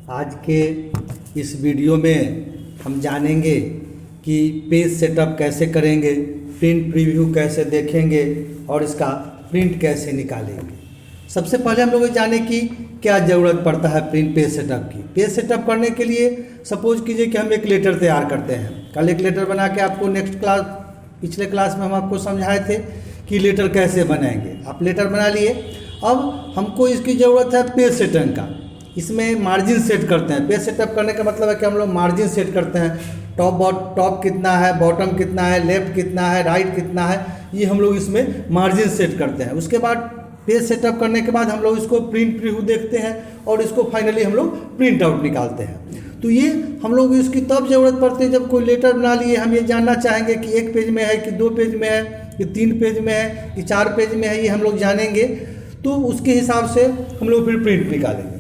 आज के इस वीडियो में हम जानेंगे कि पेज सेटअप कैसे करेंगे, प्रिंट प्रीव्यू कैसे देखेंगे और इसका प्रिंट कैसे निकालेंगे। सबसे पहले हम लोग ये जाने की क्या ज़रूरत पड़ता है प्रिंट पेज सेटअप की। पेज सेटअप करने के लिए सपोज कीजिए कि हम एक लेटर तैयार करते हैं। कल एक लेटर बना के आपको पिछले क्लास में हम आपको समझाए थे कि लेटर कैसे बनाएंगे। आप लेटर बना लिए, अब हमको इसकी ज़रूरत है पेज सेटिंग का। इसमें मार्जिन सेट करते हैं। पेज सेटअप करने का मतलब है कि हम लोग मार्जिन सेट करते हैं। टॉप कितना है, बॉटम कितना है, लेफ्ट कितना है, राइट कितना है, ये हम लोग इसमें मार्जिन सेट करते हैं। उसके बाद पेज सेटअप करने के बाद हम लोग इसको प्रिंट प्रीव्यू देखते हैं और इसको फाइनली हम लोग प्रिंट आउट निकालते हैं। तो ये हम लोग इसकी तब ज़रूरत पड़ती है जब कोई लेटर बना लिए, हम ये जानना चाहेंगे कि 1 पेज में है कि 2 पेज में है कि 3 पेज में है कि 4 पेज में है, ये हम लोग जानेंगे। तो उसके हिसाब से हम लोग फिर प्रिंट निकालेंगे।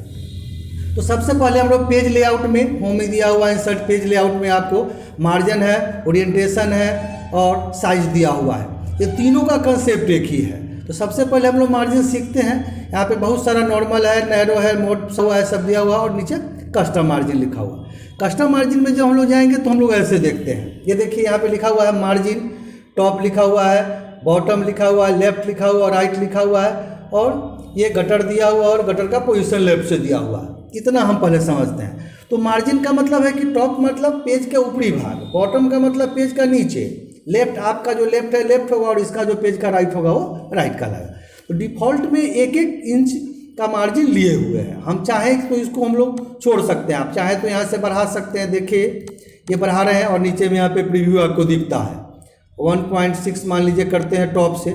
तो सबसे पहले हम लोग पेज लेआउट में, होम में दिया हुआ इंसर्ट पेज लेआउट में आपको मार्जिन है, ओरिएंटेशन है और साइज दिया हुआ है। ये तीनों का कंसेप्ट एक ही है। तो सबसे पहले हम लोग मार्जिन सीखते हैं। यहाँ पे बहुत सारा नॉर्मल है, नैरो है, मोड है, सब दिया हुआ और नीचे कस्टम मार्जिन लिखा हुआ। कस्टम मार्जिन में जब हम लोग जाएंगे तो हम लोग ऐसे देखते हैं। ये देखिए यहाँ पे लिखा हुआ है मार्जिन, टॉप लिखा हुआ है, बॉटम लिखा हुआ है, लेफ्ट लिखा हुआ, राइट लिखा हुआ है और ये गटर दिया हुआ और गटर का पोजीशन लेफ्ट से दिया हुआ है। इतना हम पहले समझते हैं। तो मार्जिन का मतलब है कि टॉप मतलब पेज के ऊपरी भाग, बॉटम का मतलब पेज का नीचे, लेफ्ट आपका जो लेफ्ट है लेफ्ट होगा और इसका जो पेज का राइट होगा वो राइट का लगेगा। तो डिफ़ॉल्ट में 1-1 इंच का मार्जिन लिए हुए हैं। हम चाहें तो इसको हम लोग छोड़ सकते हैं, आप चाहें तो यहाँ से बढ़ा सकते हैं। देखिए ये बढ़ा रहे हैं और नीचे में यहाँ पे प्रीव्यू आपको दिखता है। 1.6 मान लीजिए करते हैं टॉप से।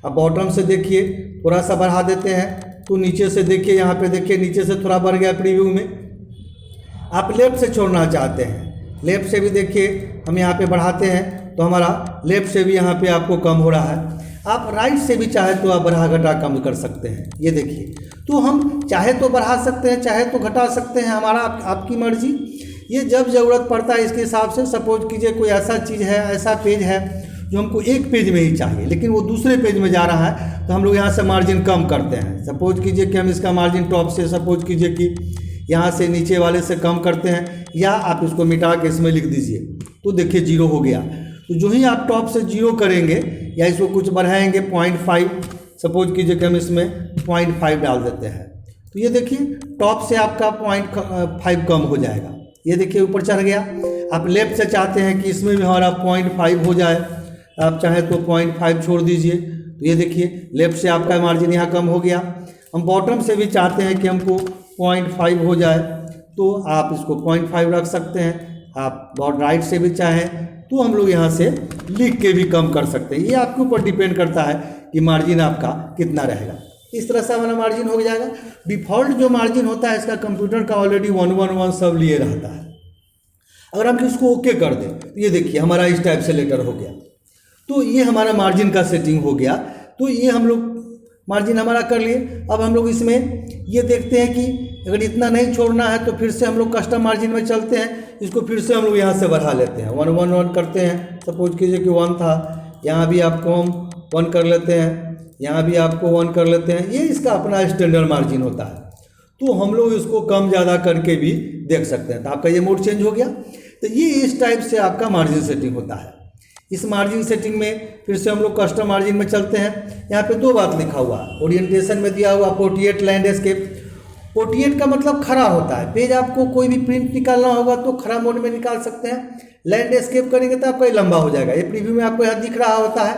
अब बॉटम से देखिए थोड़ा सा बढ़ा देते हैं तो नीचे से देखिए, यहाँ पे देखिए नीचे से थोड़ा बढ़ गया प्रीव्यू में। आप लेफ्ट से छोड़ना चाहते हैं, लेफ्ट से भी देखिए हम यहाँ पे बढ़ाते हैं तो हमारा लेफ्ट से भी यहाँ पे आपको कम हो रहा है। आप राइट से भी चाहे तो आप बढ़ा घटा कम कर सकते हैं। ये देखिए, तो हम चाहे तो बढ़ा सकते हैं, चाहे तो घटा सकते हैं, हमारा आपकी मर्जी। ये जब ज़रूरत पड़ता है इसके हिसाब से। सपोज कीजिए कोई ऐसा चीज़ है, ऐसा पेज है जो हमको एक पेज में ही चाहिए लेकिन वो दूसरे पेज में जा रहा है, तो हम लोग यहाँ से मार्जिन कम करते हैं। सपोज कीजिए कि हम इसका मार्जिन टॉप से, सपोज कीजिए कि यहाँ से नीचे वाले से कम करते हैं, या आप इसको मिटा के इसमें लिख दीजिए तो देखिए 0 हो गया। तो जो ही आप टॉप से 0 करेंगे या इसको कुछ बढ़ाएंगे 0.5, सपोज कीजिए कि हम इसमें 0.5 डाल देते हैं तो ये देखिए टॉप से आपका 0.5 कम हो जाएगा। ये देखिए ऊपर चढ़ गया। आप लेफ्ट से चाहते हैं कि इसमें भी हमारा 0.5 हो जाए, आप चाहे तो 0.5 छोड़ दीजिए। तो ये देखिए लेफ्ट से आपका मार्जिन यहाँ कम हो गया। हम बॉटम से भी चाहते हैं कि हमको 0.5 हो जाए तो आप इसको 0.5 रख सकते हैं। आप राइट से भी चाहें तो हम लोग यहाँ से लिख के भी कम कर सकते हैं। ये आपके ऊपर डिपेंड करता है कि मार्जिन आपका कितना रहेगा। इस तरह से हमारा मार्जिन हो जाएगा। डिफ़ॉल्ट जो मार्जिन होता है इसका कंप्यूटर का ऑलरेडी 111 सब लिए रहता है। अगर हम इसको ओके कर दें तो ये देखिए हमारा इस टाइप से लेटर हो गया। तो ये हमारा मार्जिन का सेटिंग हो गया। तो ये हम लोग मार्जिन हमारा कर लिए। अब हम लोग इसमें ये देखते हैं कि अगर इतना नहीं छोड़ना है तो फिर से हम लोग कस्टम मार्जिन में चलते हैं। इसको फिर से हम लोग यहाँ से बढ़ा लेते हैं, 1 करते हैं। सपोज कीजिए कि 1 था, यहाँ भी आपको हम 1 कर लेते हैं, यहाँ भी आपको 1 कर लेते हैं। ये इसका अपना स्टैंडर्ड मार्जिन होता है। तो हम लोग इसको कम ज़्यादा करके भी देख सकते हैं। तो आपका ये मोड चेंज हो गया। तो ये इस टाइप से आपका मार्जिन सेटिंग होता है। इस मार्जिन सेटिंग में फिर से हम लोग कस्टम मार्जिन में चलते हैं। यहाँ पे 2 बात लिखा हुआ है। ओरिएंटेशन में दिया हुआ पोर्ट्रेट लैंडस्केप। पोर्ट्रेट का मतलब खड़ा होता है। पेज आपको कोई भी प्रिंट निकालना होगा तो खड़ा मोड में निकाल सकते हैं। लैंडस्केप करेंगे तो आपका ये लंबा हो जाएगा। ये प्रीव्यू में आपको यहाँ दिख रहा होता है।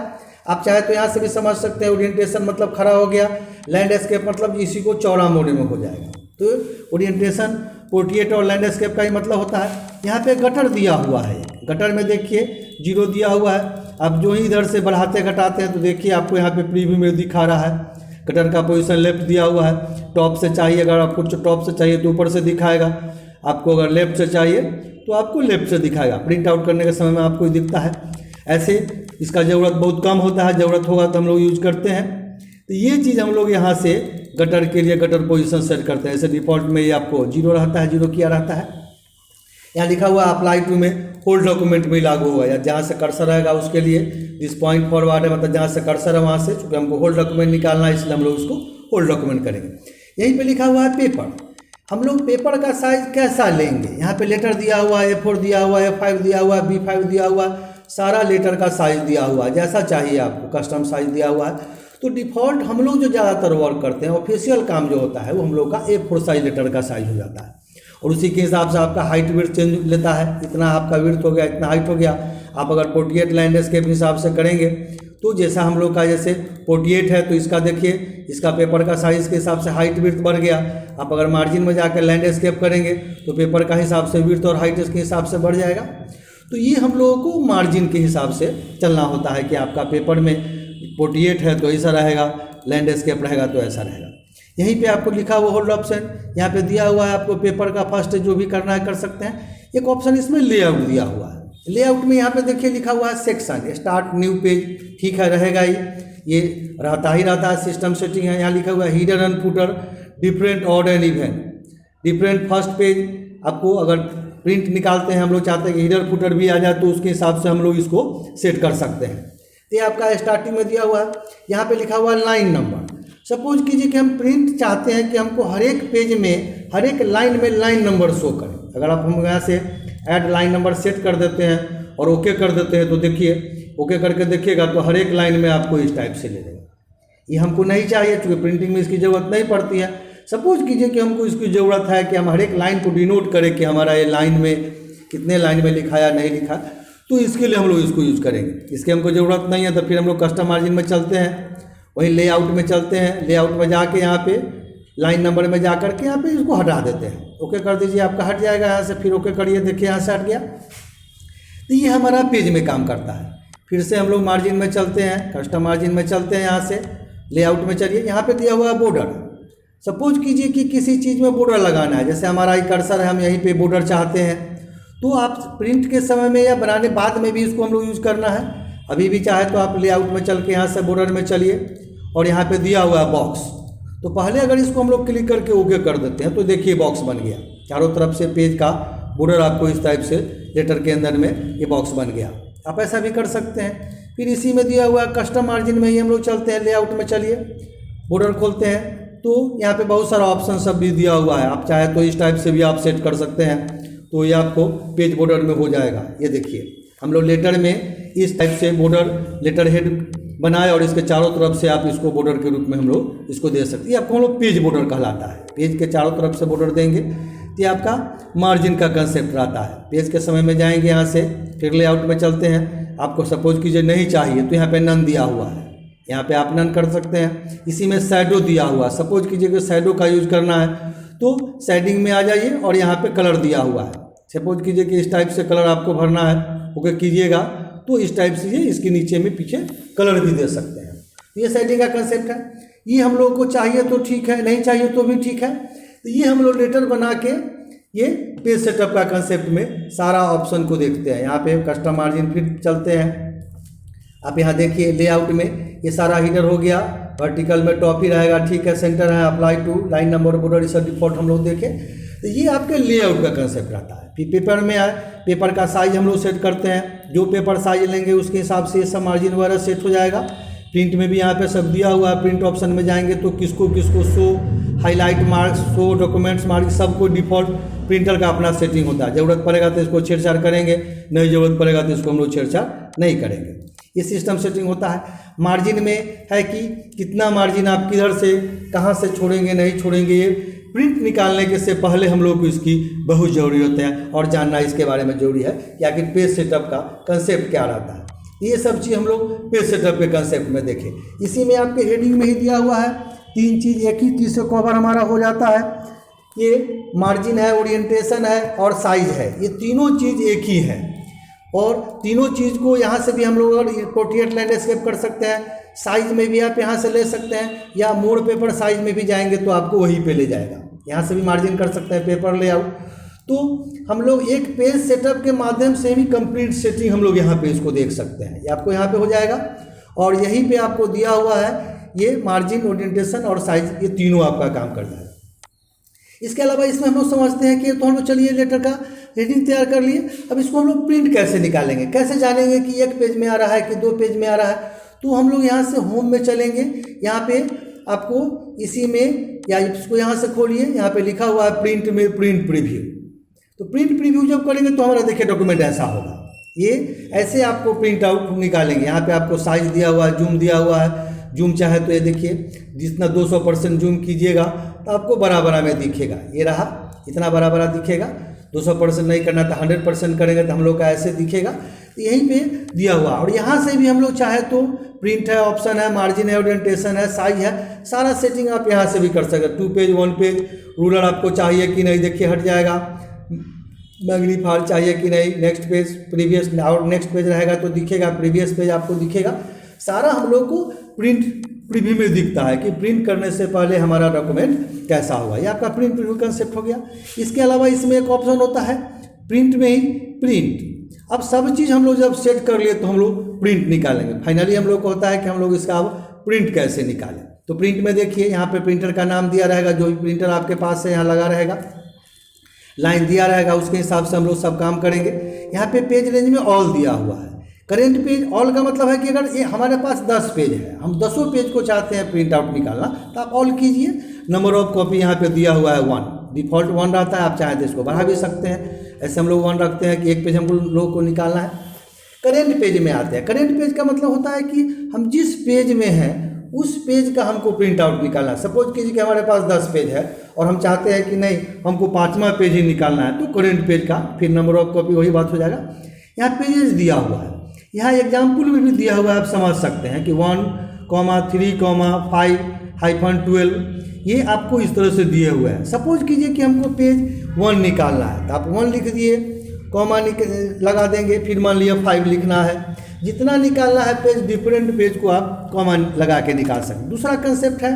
आप चाहे तो यहाँ से भी समझ सकते हैं। ओरिएंटेशन मतलब खड़ा हो गया, लैंडस्केप मतलब इसी को चौड़ा मोड में हो जाएगा। तो ओरिएंटेशन, पोर्ट्रेट और लैंडस्केप का ही मतलब होता है। यहाँ पे गटर दिया हुआ है। गटर में देखिए 0 दिया हुआ है। आप जो ही इधर से बढ़ाते घटाते हैं तो देखिए आपको यहाँ पे प्रीव्यू में दिखा रहा है। गटर का पोजीशन लेफ्ट दिया हुआ है। टॉप से चाहिए, अगर आपको टॉप से चाहिए तो ऊपर से दिखाएगा, आपको अगर लेफ्ट से चाहिए तो आपको लेफ्ट से दिखाएगा। प्रिंट आउट करने के समय में आपको दिखता है। ऐसे इसका ज़रूरत बहुत कम होता है, ज़रूरत होगा तो हम लोग यूज करते हैं। तो ये चीज़ हम लोग यहाँ से गटर के लिए गटर पोजीशन सेट करते हैं। ऐसे डिफ़ॉल्ट में ये आपको 0 रहता है, 0 किया रहता है। यहाँ लिखा हुआ अप्लाई टू में होल्ड डॉक्यूमेंट में लागू हुआ, या जहाँ से कर्सर रहेगा उसके लिए दिस पॉइंट फॉरवर्ड है, मतलब जहाँ से कर्सर है वहाँ से, चूँकि हमको होल्ड डॉक्यूमेंट निकालना है इसलिए हम लोग उसको होल्ड डॉक्यूमेंट करेंगे। यहीं पे लिखा हुआ है पेपर। हम लोग पेपर का साइज कैसा लेंगे, यहाँ पे लेटर दिया हुआ है, A4 दिया हुआ है, A5 दिया हुआ है, B5 दिया हुआ है, सारा लेटर का साइज दिया हुआ है, जैसा चाहिए आपको कस्टम साइज दिया हुआ है। तो डिफ़ॉल्ट हम लोग जो ज़्यादातर वर्क करते हैं, ऑफिशियल काम जो होता है वो हम लोग का A4 साइज लेटर का साइज हो जाता है, और उसी के हिसाब से आपका हाइट विड्थ चेंज लेता है, इतना आपका विड्थ हो गया, इतना हाइट हो गया। आप अगर 48 लैंडस्केप के हिसाब से करेंगे तो जैसा हम लोग का जैसे 48 है तो इसका देखिए, इसका पेपर का साइज़ के हिसाब से हाइट विड्थ बढ़ गया। आप अगर मार्जिन में जाकर लैंडस्केप करेंगे तो पेपर का हिसाब से विड्थ और हाइट इसके हिसाब से बढ़ जाएगा। तो ये हम लोगों को मार्जिन के हिसाब से चलना होता है कि आपका पेपर में 48 है तो ऐसा रहेगा, लैंडस्केप रहेगा तो ऐसा रहेगा। यहीं पे आपको लिखा हुआ होल्ड ऑप्शन, यहाँ पे दिया हुआ है आपको पेपर का फर्स्ट जो भी करना है कर सकते हैं। एक ऑप्शन इसमें लेआउट दिया हुआ है, लेआउट में यहाँ पे देखिए लिखा हुआ है सेक्शन, स्टार्ट न्यू पेज, ठीक है रहेगा ही, ये रहता ही रहता है, सिस्टम सेटिंग है। यहाँ लिखा हुआ है header and footer, different odd and even, different first page. आपको अगर प्रिंट निकालते हैं, हम लोग चाहते हैं कि हीडर फुटर भी आ जाए तो उसके हिसाब से हम लोग इसको सेट कर सकते हैं। तो ये आपका स्टार्टिंग में दिया हुआ है, यहाँ पे लिखा हुआ है लाइन नंबर। सपोज कीजिए कि हम प्रिंट चाहते हैं कि हमको हर एक पेज में हर एक लाइन में लाइन नंबर शो करें। अगर आप हम यहाँ से ऐड लाइन नंबर सेट कर देते हैं और ओके कर देते हैं तो देखिए, ओके करके देखिएगा तो हर एक लाइन में आपको इस टाइप से ले लेगा। ये हमको नहीं चाहिए, क्योंकि प्रिंटिंग में इसकी ज़रूरत नहीं पड़ती है। सपोज कीजिए कि हमको इसकी ज़रूरत है कि हम हर एक लाइन को डिनोट करें कि हमारा ये लाइन में कितने लाइन में लिखा या नहीं लिखा, तो इसके लिए हम लोग इसको यूज़ करेंगे। इसके हमको ज़रूरत नहीं है तो फिर हम लोग कस्टम मार्जिन में चलते हैं, वहीं लेआउट में चलते हैं। लेआउट में जाके यहाँ पे लाइन नंबर में जा करके यहाँ पे इसको हटा देते हैं, ओके कर दीजिए, आपका हट जाएगा यहाँ से। फिर ओके करिए, देखिए यहाँ से हट गया। तो ये हमारा पेज में काम करता है। फिर से हम लोग मार्जिन में चलते हैं, कस्टम मार्जिन में चलते हैं, यहाँ से लेआउट में चलिए। यहाँ पे दिया हुआ है बॉर्डर। सपोज कीजिए कि किसी चीज़ में बॉर्डर लगाना है, जैसे हमारा ये कर्सर है, हम यहीं पे बॉर्डर चाहते हैं, तो आप प्रिंट के समय में या बनाने बाद में भी इसको हम लोग यूज़ करना है। अभी भी चाहे तो आप लेआउट में चल के यहाँ से बॉर्डर में चलिए, और यहाँ पे दिया हुआ है बॉक्स। तो पहले अगर इसको हम लोग क्लिक करके ओके कर देते हैं तो देखिए बॉक्स बन गया, चारों तरफ से पेज का बॉर्डर आपको इस टाइप से लेटर के अंदर में ये बॉक्स बन गया। आप ऐसा भी कर सकते हैं। फिर इसी में दिया हुआ है कस्टम मार्जिन में ही हम लोग चलते हैं, लेआउट में चलिए, बॉर्डर खोलते हैं तो यहाँ पे बहुत सारा ऑप्शन सब भी दिया हुआ है। आप चाहे तो इस टाइप से भी आप सेट कर सकते हैं, तो ये आपको पेज बॉर्डर में हो जाएगा। ये देखिए हम लोग लेटर में इस टाइप से बॉर्डर लेटर हेड बनाए और इसके चारों तरफ से आप इसको बॉर्डर के रूप में हम लोग इसको दे सकते हैं। ये आपको हम लोग पेज बॉर्डर कहलाता है। पेज के चारों तरफ से बॉर्डर देंगे तो ये आपका मार्जिन का कंसेप्ट रहता है। पेज के समय में जाएंगे यहाँ से, फिर लेआउट में चलते हैं। आपको सपोज कीजिए नहीं चाहिए तो यहाँ पे नन दिया हुआ है, यहाँ पे आप नन कर सकते हैं। इसी में शैडो दिया हुआ है, सपोज कीजिए कि शैडो का यूज़ करना है तो शेडिंग में आ जाइए और यहाँ पे कलर दिया हुआ है। सपोज कीजिए कि इस टाइप से कलर आपको भरना है, ओके कीजिएगा तो इस टाइप से ये इसके नीचे में पीछे कलर भी दे सकते हैं। ये शेडिंग का कंसेप्ट है। ये हम लोग को चाहिए तो ठीक है, नहीं चाहिए तो भी ठीक है। तो ये हम लोग लेटर बना के ये पेज सेटअप का कंसेप्ट में सारा ऑप्शन को देखते हैं। यहाँ पे कस्टम मार्जिन फिर चलते हैं। आप यहाँ देखिए लेआउट में ये सारा हीडर हो गया, वर्टिकल में टॉप ही रहेगा, ठीक है, सेंटर है, apply to line number border, इस डिफॉल्ट हम लोग देखें। तो ये आपके लेआउट का कंसेप्ट रहता है। फिर पेपर में आए, पेपर का साइज हम लोग सेट करते हैं, जो पेपर साइज लेंगे उसके हिसाब से ये सब मार्जिन वगैरह सेट हो जाएगा। प्रिंट में भी यहाँ पे सब दिया हुआ है। प्रिंट ऑप्शन में जाएंगे तो किसको किसको show, highlight marks, show documents marks, सबको डिफॉल्ट प्रिंटर का अपना सेटिंग होता है। ज़रूरत पड़ेगा तो इसको छेड़छाड़ करेंगे, नहीं ज़रूरत पड़ेगा तो इसको हम लोग छेड़छाड़ नहीं करेंगे। ये सिस्टम सेटिंग होता है। मार्जिन में है कि कितना मार्जिन आप किधर से कहाँ से छोड़ेंगे नहीं छोड़ेंगे, ये प्रिंट निकालने के से पहले हम लोग को इसकी बहुत ज़रूरी होता है और जानना इसके बारे में ज़रूरी है कि आखिर पेज सेटअप का कंसेप्ट क्या रहता है। ये सब चीज़ हम लोग पेज सेटअप के कंसेप्ट में देखें। इसी में आपके हेडिंग में ही दिया हुआ है, तीन चीज़ एक ही चीज़ से कवर हमारा हो जाता है। ये मार्जिन है, ओरिएंटेशन है और साइज है। ये तीनों चीज़ एक ही है और तीनों चीज़ को यहाँ से भी हम लोग अगर पोर्ट्रेट लैंडस्केप कर सकते हैं, साइज में भी आप यहाँ से ले सकते हैं, या मोड पेपर साइज में भी जाएंगे तो आपको वहीं पे ले जाएगा। यहाँ से भी मार्जिन कर सकते हैं, पेपर लेआउट। तो हम लोग एक पेज सेटअप के माध्यम से भी कंप्लीट सेटिंग हम लोग यहाँ पे इसको देख सकते हैं। ये आपको यहाँ पे हो जाएगा और यहीं पे आपको दिया हुआ है ये मार्जिन, ओरिएंटेशन और साइज, ये तीनों आपका काम कर जाएगा। इसके अलावा इसमें हम लोग समझते हैं कि तो हम लोग चलिए लेटर का हेडिंग तैयार कर लिए। अब इसको हम लोग प्रिंट कैसे निकालेंगे, कैसे जानेंगे कि एक पेज में आ रहा है कि दो पेज में आ रहा है। तो हम लोग यहाँ से होम में चलेंगे, यहाँ पे आपको इसी में, या इसको यहाँ से खोलिए, यहाँ पे लिखा हुआ है प्रिंट में प्रिंट प्रीव्यू। तो प्रिंट प्रीव्यू जब करेंगे तो हमारा देखिए डॉक्यूमेंट ऐसा होगा। ये ऐसे आपको प्रिंट आउट निकालेंगे। यहाँ पे आपको साइज दिया हुआ है, जूम दिया हुआ है। जूम चाहे तो ये देखिए जितना 200% जूम कीजिएगा तो आपको बड़ा बड़ा में दिखेगा। ये रहा, इतना बड़ा बड़ा दिखेगा। 200% नहीं करना तो 100% करेंगे तो हम लोग का ऐसे दिखेगा। तो यहीं पे दिया हुआ, और यहाँ से भी हम लोग चाहे तो प्रिंट है, ऑप्शन है, मार्जिन है, ओरिएंटेशन है, साइज है, सारा सेटिंग आप यहाँ से भी कर सकते हैं। 2 पेज 1 पेज, रूलर आपको चाहिए कि नहीं, देखिए हट जाएगा। मैग्नीफायर चाहिए कि नहीं, नेक्स्ट पेज, प्रीवियस, और नेक्स्ट पेज रहेगा तो दिखेगा, प्रीवियस पेज आपको दिखेगा। सारा हम लोग को प्रिंट प्रीव्यू में दिखता है कि प्रिंट करने से पहले हमारा डॉक्यूमेंट कैसा हुआ। ये आपका प्रिंट प्रीव्यू कंसेप्ट हो गया। इसके अलावा इसमें एक ऑप्शन होता है प्रिंट में ही प्रिंट। अब सब चीज़ हम लोग जब सेट कर लिए तो हम लोग प्रिंट निकालेंगे। फाइनली हम लोग को होता है कि हम लोग इसका अब प्रिंट कैसे निकालें। तो प्रिंट में देखिए यहाँ पे प्रिंटर का नाम दिया रहेगा, जो भी प्रिंटर आपके पास है यहाँ लगा रहेगा, लाइन दिया रहेगा, उसके हिसाब से हम लोग सब काम करेंगे। यहाँ पे पेज रेंज में ऑल दिया हुआ है। करेंट पेज ऑल का मतलब है कि अगर ये हमारे पास 10 पेज है, हम 10 पेज को चाहते हैं प्रिंट आउट निकालना, तो आप ऑल कीजिए। नंबर ऑफ कॉपी यहाँ पे दिया हुआ है 1, डिफॉल्ट 1 रहता है, आप चाहें तो इसको बढ़ा भी सकते हैं। ऐसे हम लोग 1 रखते हैं कि एक पेज हम लोग को निकालना है। करेंट पेज में आते हैं। करेंट पेज का मतलब होता है कि हम जिस पेज में हैं उस पेज का हमको प्रिंट आउट निकालना है। सपोज कीजिए कि हमारे पास 10 पेज है और हम चाहते हैं कि नहीं हमको 5वां पेज ही निकालना है, तो करेंट पेज का फिर नंबर ऑफ कॉपी वही बात हो जाएगा। यहाँ पेजेस दिया हुआ है, यहाँ एग्जाम्पल में भी दिया हुआ है, आप समझ सकते हैं कि 1, 3, 5, -12 ये आपको इस तरह से दिए हुए हैं। सपोज कीजिए कि हमको पेज 1 निकालना है, तो आप 1 लिख दिए, कॉमा लगा देंगे, फिर मान लिया 5 लिखना है। जितना निकालना है पेज, डिफरेंट पेज को आप कॉमा लगा के निकाल सकते हैं। दूसरा कंसेप्ट है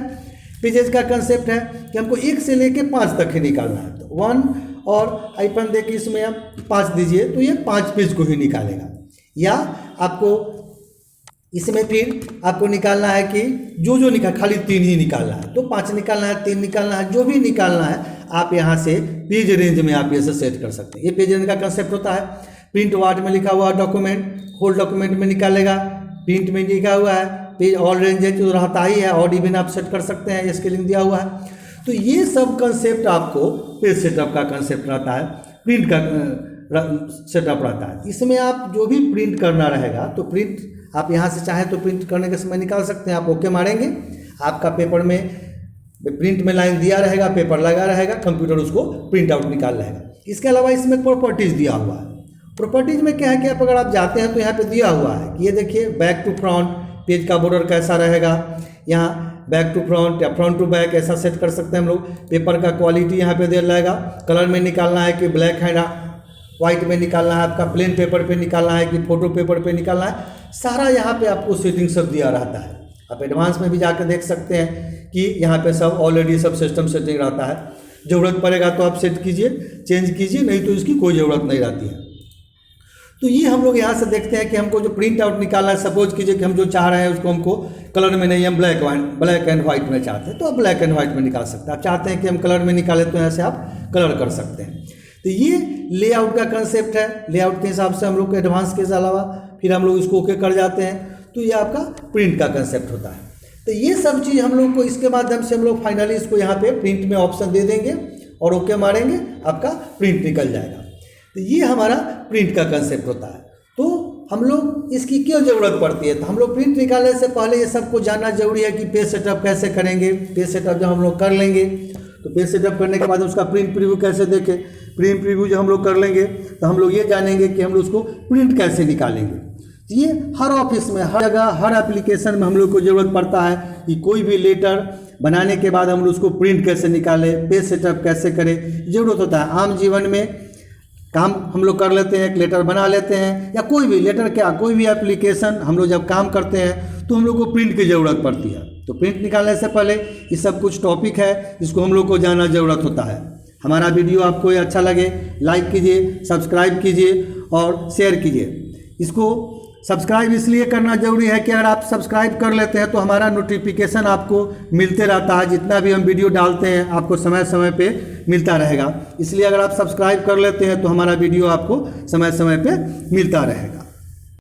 पेजेस का कंसेप्ट है कि हमको 1 से लेके 5 तक ही निकालना है। तो 1 और आइकन देके इसमें आप 5 दीजिए तो ये 5 पेज को ही निकालेगा। या आपको इसमें फिर आपको निकालना है कि जो निकाल, खाली 3 ही निकालना है, तो 5 निकालना है, 3 निकालना है, जो भी निकालना है आप यहाँ से पेज रेंज में आप ये से सेट कर सकते हैं। ये पेज रेंज का कंसेप्ट होता है। प्रिंट वार्ड में लिखा हुआ डॉक्यूमेंट, होल डॉक्यूमेंट में निकालेगा। प्रिंट में लिखा हुआ है पेज ऑल रेंज है, जो रहता ही है, ऑड इवन आप सेट कर सकते हैं, स्केलिंग दिया हुआ है। तो ये सब कंसेप्ट आपको पेज सेटअप का कंसेप्ट रहता है, प्रिंट का सेटअप रहता है। इसमें आप जो भी प्रिंट करना रहेगा तो प्रिंट आप यहाँ से चाहें तो प्रिंट करने के समय निकाल सकते हैं। आप ओके मारेंगे, आपका पेपर में प्रिंट में लाइन दिया रहेगा, पेपर लगा रहेगा, कंप्यूटर उसको प्रिंट आउट निकाल रहेगा। इसके अलावा इसमें प्रॉपर्टीज़ दिया हुआ है। प्रॉपर्टीज़ में क्या है कि आप अगर आप जाते हैं तो यहाँ पे दिया हुआ है कि ये देखिए बैक टू फ्रंट, पेज का बॉर्डर कैसा रहेगा, यहाँ बैक टू फ्रंट या फ्रंट टू बैक ऐसा सेट कर सकते हैं हम लोग। पेपर का क्वालिटी यहाँ पे दे रहेगा, कलर में निकालना है कि ब्लैक है ना वाइट में निकालना है, आपका प्लेन पेपर पे निकालना है कि फोटो पेपर पे निकालना है, सारा यहाँ पे आपको सेटिंग सब दिया रहता है। आप एडवांस में भी जाकर देख सकते हैं कि यहाँ पे सब ऑलरेडी सब सिस्टम सेटिंग रहता है। ज़रूरत पड़ेगा तो आप सेट कीजिए, चेंज कीजिए, नहीं तो इसकी कोई ज़रूरत नहीं रहती है। तो ये हम लोग यहाँ से देखते हैं कि हमको जो प्रिंट आउट निकालना है, सपोज कीजिए कि हम जो चाह रहे हैं उसको हमको कलर में नहीं, हम ब्लैक एंड व्हाइट में चाहते हैं तो आप ब्लैक एंड व्हाइट में निकाल सकते हैं। आप चाहते हैं कि हम कलर में निकालें तो यहाँ से आप कलर कर सकते हैं। तो ये लेआउट का कंसेप्ट है। लेआउट के हिसाब से हम लोग को एडवांस के अलावा फिर हम लोग इसको ओके कर जाते हैं, तो ये आपका प्रिंट का कंसेप्ट होता है। तो ये सब चीज़ हम लोग को इसके माध्यम से हम लोग फाइनली इसको यहाँ पे प्रिंट में ऑप्शन दे देंगे और ओके मारेंगे, आपका प्रिंट निकल जाएगा। तो ये हमारा प्रिंट का कंसेप्ट होता है। तो हम लोग इसकी क्यों ज़रूरत पड़ती है, तो हम लोग प्रिंट निकालने से पहले ये सबको जानना जरूरी है कि पेज सेटअप कैसे करेंगे। पेज सेटअप जब हम लोग कर लेंगे तो पेज सेटअप करने के बाद उसका प्रिंट प्रीव्यू कैसे देखें। प्रिंट प्रीव्यू जो हम लोग कर लेंगे तो हम लोग ये जानेंगे कि हम लोग उसको प्रिंट कैसे निकालेंगे। तो ये हर ऑफिस में, हर जगह, हर एप्लीकेशन में हम लोग को ज़रूरत पड़ता है कि कोई भी लेटर बनाने के बाद हम लोग उसको प्रिंट कैसे निकालें, पेज सेटअप कैसे करें, ज़रूरत होता है। आम जीवन में काम हम लोग कर लेते हैं, एक लेटर बना लेते हैं, या कोई भी लेटर क्या कोई भी एप्लीकेशन हम लोग जब काम करते हैं तो हम लोग को प्रिंट की ज़रूरत पड़ती है। तो प्रिंट निकालने से पहले ये सब कुछ टॉपिक है जिसको हम लोग को जानना ज़रूरत होता है। हमारा वीडियो आपको ये अच्छा लगे लाइक कीजिए, सब्सक्राइब कीजिए और शेयर कीजिए। इसको सब्सक्राइब इसलिए करना जरूरी है कि अगर आप सब्सक्राइब कर लेते हैं तो हमारा नोटिफिकेशन आपको मिलते रहता है, जितना भी हम वीडियो डालते हैं आपको समय समय पे मिलता रहेगा। इसलिए अगर आप सब्सक्राइब कर लेते हैं तो हमारा वीडियो आपको समय समय पे मिलता रहेगा।